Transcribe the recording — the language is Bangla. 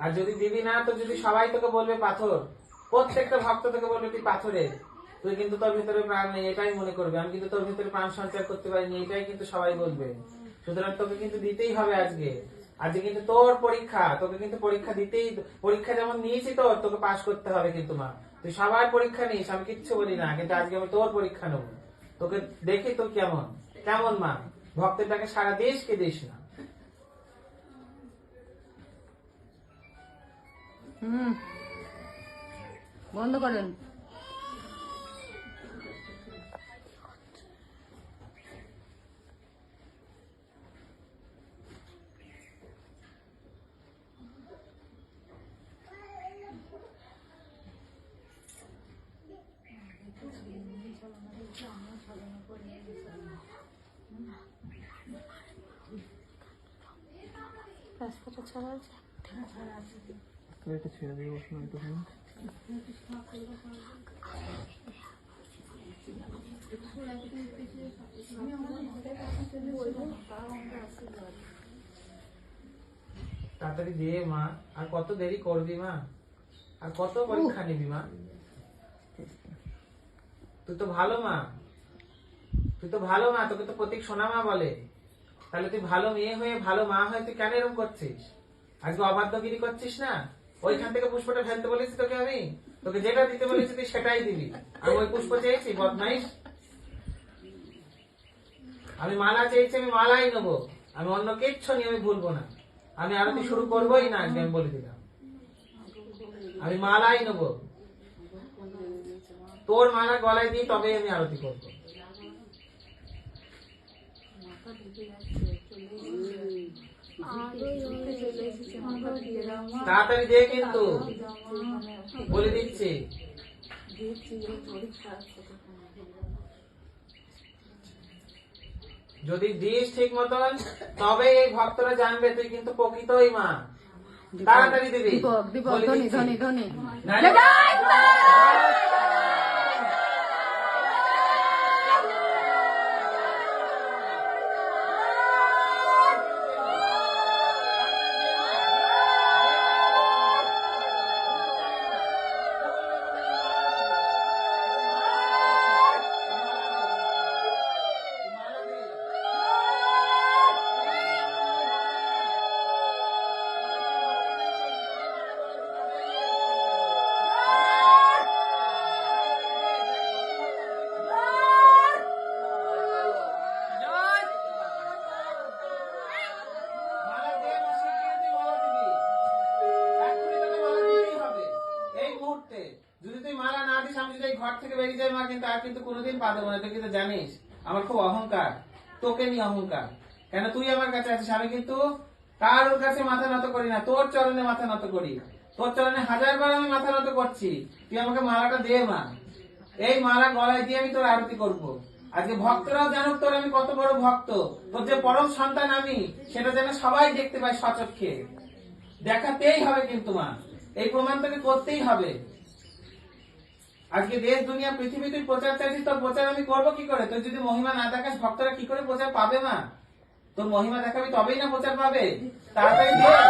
আর যদি দিবি না তো যদি সবাই তোকে বলবে পাথর, প্রত্যেকটা ভক্ত তোকে বলবে তুই পাথরের, তুই কিন্তু তোর ভিতরে প্রাণ নেই এটাই মনে করবে, আমি কিন্তু তোর ভিতরে প্রাণ সঞ্চার করতে পারিনি এটাই কিন্তু সবাই বলবে। সুতরাং তোকে কিন্তু দিতেই হবে আজকে। আজকে কিন্তু তোর পরীক্ষা, তোকে কিন্তু পরীক্ষা দিতেই, পরীক্ষা যেমন নিয়েছি তোর, তোকে পাশ করতে হবে কিন্তু মা। তুই সবার পরীক্ষা নিস, আমি কিচ্ছু বলি না, কিন্তু আজকে আমি তোর পরীক্ষা নেব। তোকে দেখি তো কেমন কেমন মা, ভক্তের ডাকে সারা দিস কি দিস না। বন্ধ করেন। রাস্তাটা ছাড়া আছে, এটা ছেড়ে দিয়ে বসুন একটুখানি। তাড়াতাড়ি দিয়ে মা, আর কত দেরি করবি মা, আর কত পরীক্ষা নিবি মা। তুই তো ভালো মা, তুই তো ভালো মা, তোকে তো প্রতীক সোনা মা বলে। তাহলে তুই ভালো মেয়ে হয়ে ভালো মা হয়ে তুই কেন এরকম করছিস? আজকে অবাধ্যগিরি করছিস না? ওইখান থেকে পুষ্পটা ফেলতে বলেছি তোকে, আমি তোকে যেটা দিতে বলেছি তুই সেটাই দিবি। আমি ওই পুষ্প চেয়েছি বদমাইশ? আমি মালা চেয়েছি, আমি মালাই নেবো, আমি অন্য কিচ্ছু নিয়ে আমি ভুলবো না। আমি আরতি শুরু করবোই না, আজকে আমি বলে দিলাম, আমি মালাই নেবো। তোর মালা গলায় দিয়ে তবে আমি আরতি করবো। তাড়াতাড়ি দে কিন্তু, বলে দিচ্ছি। যদি দিস ঠিক মতন তবে এই ভক্তরা জানবে তুই কিন্তু প্রকৃতই মা। তাড়াতাড়ি দিবি, বলে দিচ্ছি। যদি তুই মালা না দিস, আমি যদি ঘর থেকে বেরিয়ে যাই মা, কিন্তু আর কিন্তু কোনোদিন পা দেবো না। তুই কিন্তু জানিস আমার খুব অহংকার, তোকে নিয়ে অহংকার। কেন তুই আমার কাছে আছিস, আমি কিন্তু কারোর কাছে মাথা নত করি না, তোর চরণে মাথা নত করি। তোর চরণে 1000 বার আমি মাথা নত করছি। তুই আমাকে মালাটা দে মা, এই মালা গলায় দিয়ে আমি তোর আরতি করবো। আজকে ভক্তরাও জানুক তোর আমি কত বড় ভক্ত, তোর যে পরম সন্তান আমি, সেটা যেন সবাই দেখতে পায় সচক্ষে। দেখাতেই হবে কিন্তু মা, এই প্রমাণ তোকে করতেই হবে। আজকে দেশ দুনিয়া পৃথিবী তুই প্রচার চাইছিস, তোর প্রচার আমি করবো কি করে? তুই যদি মহিমা না দেখাস, ভক্তরা কি করে প্রচার পাবে মা? তোর মহিমা দেখাবি তবেই না প্রচার পাবে। তাড়াতাড়ি দিয়ে